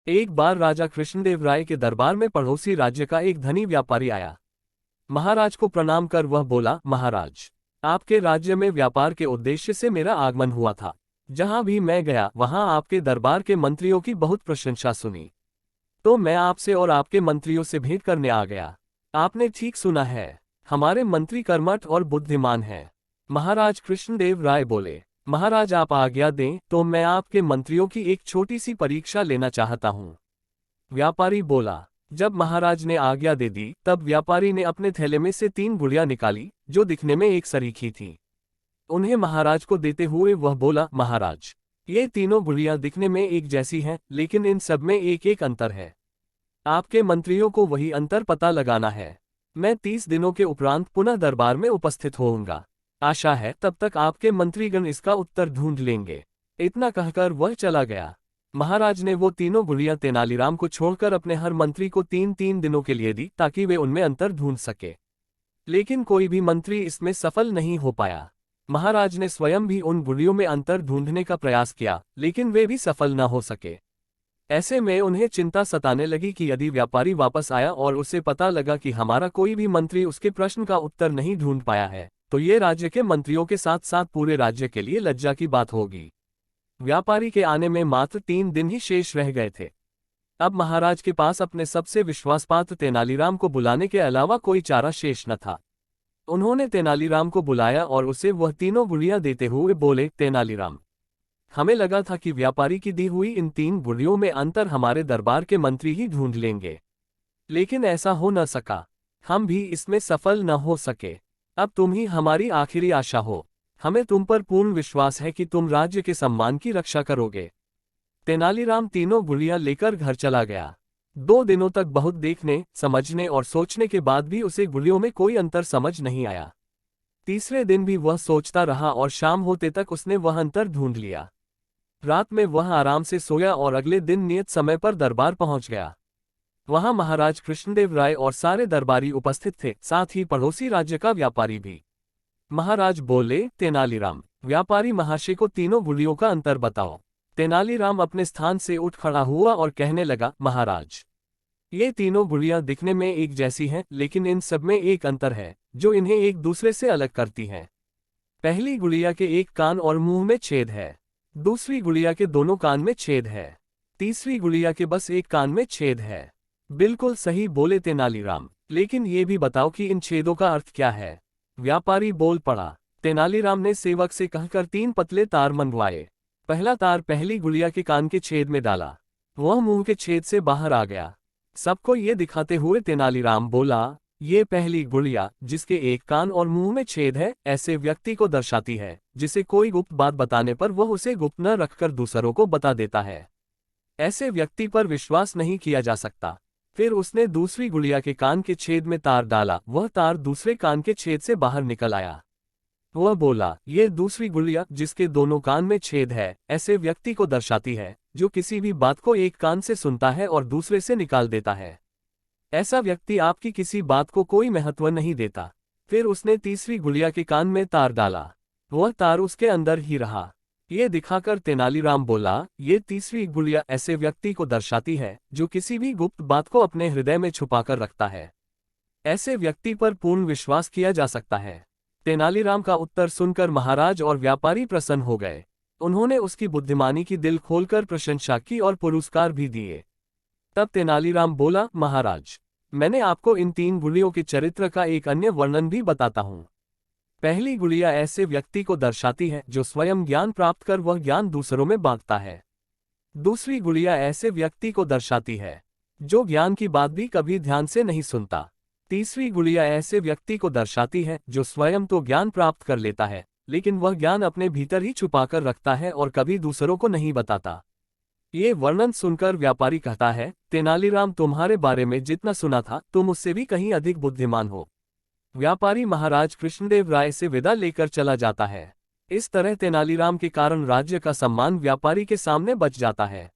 एक बार राजा कृष्णदेव राय के दरबार में पड़ोसी राज्य का एक धनी व्यापारी आया। महाराज को प्रणाम कर वह बोला, महाराज, आपके राज्य में व्यापार के उद्देश्य से मेरा आगमन हुआ था। जहां भी मैं गया वहां आपके दरबार के मंत्रियों की बहुत प्रशंसा सुनी, तो मैं आपसे और आपके मंत्रियों से भेंट करने आ गया। आपने ठीक सुना है, हमारे मंत्री कर्मठ और बुद्धिमान हैं। महाराज कृष्णदेव राय बोले, महाराज आप आज्ञा दें तो मैं आपके मंत्रियों की एक छोटी सी परीक्षा लेना चाहता हूँ। व्यापारी बोला। जब महाराज ने आज्ञा दे दी तब व्यापारी ने अपने थैले में से 3 गुड़ियां निकाली जो दिखने में एक सरीखी थी। उन्हें महाराज को देते हुए वह बोला, महाराज, ये तीनों गुड़ियां दिखने में एक जैसी हैं, लेकिन इन सब में एक एक अंतर है। आपके मंत्रियों को वही अंतर पता लगाना है। मैं 30 दिनों के उपरांत पुनः दरबार में उपस्थित होऊंगा। आशा है तब तक आपके मंत्रीगण इसका उत्तर ढूंढ लेंगे। इतना कहकर वह चला गया। महाराज ने वो तीनों गुड़ियां तेनालीराम को छोड़कर अपने हर मंत्री को 3-3 दिनों के लिए दी ताकि वे उनमें अंतर ढूंढ सके, लेकिन कोई भी मंत्री इसमें सफल नहीं हो पाया। महाराज ने स्वयं भी उन गुड़ियों में अंतर ढूंढने का प्रयास किया, लेकिन वे भी सफल न हो सके। ऐसे में उन्हें चिंता सताने लगी कि यदि व्यापारी वापस आया और उसे पता लगा कि हमारा कोई भी मंत्री उसके प्रश्न का उत्तर नहीं ढूंढ पाया है, तो ये राज्य के मंत्रियों के साथ साथ पूरे राज्य के लिए लज्जा की बात होगी। व्यापारी के आने में मात्र 3 दिन ही शेष रह गए थे। अब महाराज के पास अपने सबसे विश्वासपात्र तेनालीराम को बुलाने के अलावा कोई चारा शेष न था। उन्होंने तेनालीराम को बुलाया और उसे वह तीनों गुड़ियां देते हुए बोले, तेनालीराम, हमें लगा था कि व्यापारी की दी हुई इन 3 गुड़ियों में अंतर हमारे दरबार के मंत्री ही ढूंढ लेंगे, लेकिन ऐसा हो न सका। हम भी इसमें सफल न हो सके। अब तुम ही हमारी आखिरी आशा हो। हमें तुम पर पूर्ण विश्वास है कि तुम राज्य के सम्मान की रक्षा करोगे। तेनालीराम तीनों गुड़ियां लेकर घर चला गया। 2 दिनों तक बहुत देखने, समझने और सोचने के बाद भी उसे गुड़ियों में कोई अंतर समझ नहीं आया। तीसरे दिन भी वह सोचता रहा और शाम होते तक उसने वह अंतर ढूंढ लिया। रात में वह आराम से सोया और अगले दिन नियत समय पर दरबार पहुंच गया। वहां महाराज कृष्णदेव राय और सारे दरबारी उपस्थित थे, साथ ही पड़ोसी राज्य का व्यापारी भी। महाराज बोले, तेनालीराम, व्यापारी महाशय को तीनों गुड़ियों का अंतर बताओ। तेनालीराम अपने स्थान से उठ खड़ा हुआ और कहने लगा, महाराज, ये तीनों गुड़ियां दिखने में एक जैसी हैं, लेकिन इन सब में एक अंतर है जो इन्हें एक दूसरे से अलग करती है। पहली गुड़िया के एक कान और मुंह में छेद है, दूसरी गुड़िया के दोनों कान में छेद है, तीसरी गुड़िया के बस एक कान में छेद है। बिल्कुल सही बोले तेनालीराम, लेकिन ये भी बताओ कि इन छेदों का अर्थ क्या है। व्यापारी बोल पड़ा। तेनालीराम ने सेवक से कहकर 3 पतले तार मंगवाए। पहला तार पहली गुड़िया के कान के छेद में डाला, वह मुंह के छेद से बाहर आ गया। सबको ये दिखाते हुए तेनालीराम बोला, ये पहली गुड़िया जिसके एक कान और मुंह में छेद है, ऐसे व्यक्ति को दर्शाती है जिसे कोई गुप्त बात बताने पर वह उसे गुप्त न रखकर दूसरों को बता देता है। ऐसे व्यक्ति पर विश्वास नहीं किया जा सकता। फिर उसने दूसरी गुड़िया के कान के छेद में तार डाला, वह तार दूसरे कान के छेद से बाहर निकल आया। वह बोला, ये दूसरी गुड़िया जिसके दोनों कान में छेद है, ऐसे व्यक्ति को दर्शाती है जो किसी भी बात को एक कान से सुनता है और दूसरे से निकाल देता है। ऐसा व्यक्ति आपकी किसी बात को कोई महत्व नहीं देता। फिर उसने तीसरी गुड़िया के कान में तार डाला, वह तार उसके अंदर ही रहा। ये दिखाकर तेनालीराम बोला, ये तीसरी गुड़िया ऐसे व्यक्ति को दर्शाती है जो किसी भी गुप्त बात को अपने हृदय में छुपाकर रखता है। ऐसे व्यक्ति पर पूर्ण विश्वास किया जा सकता है। तेनालीराम का उत्तर सुनकर महाराज और व्यापारी प्रसन्न हो गए। उन्होंने उसकी बुद्धिमानी की दिल खोलकर प्रशंसा की और पुरस्कार भी दिए। तब तेनालीराम बोला, महाराज, मैंने आपको इन 3 गुड़ियों के चरित्र का एक अन्य वर्णन भी बताता हूँ। पहली गुड़िया ऐसे व्यक्ति को दर्शाती है जो स्वयं ज्ञान प्राप्त कर वह ज्ञान दूसरों में बांटता है। दूसरी गुड़िया ऐसे व्यक्ति को दर्शाती है जो ज्ञान की बात भी कभी ध्यान से नहीं सुनता। तीसरी गुड़िया ऐसे व्यक्ति को दर्शाती है जो स्वयं तो ज्ञान प्राप्त कर लेता है, लेकिन वह ज्ञान अपने भीतर ही छुपाकर रखता है और कभी दूसरों को नहीं बताता। ये वर्णन सुनकर व्यापारी कहता है, तेनालीराम, तुम्हारे बारे में जितना सुना था तुम उससे भी कहीं अधिक बुद्धिमान हो। व्यापारी महाराज कृष्णदेव राय से विदा लेकर चला जाता है। इस तरह तेनालीराम के कारण राज्य का सम्मान व्यापारी के सामने बच जाता है।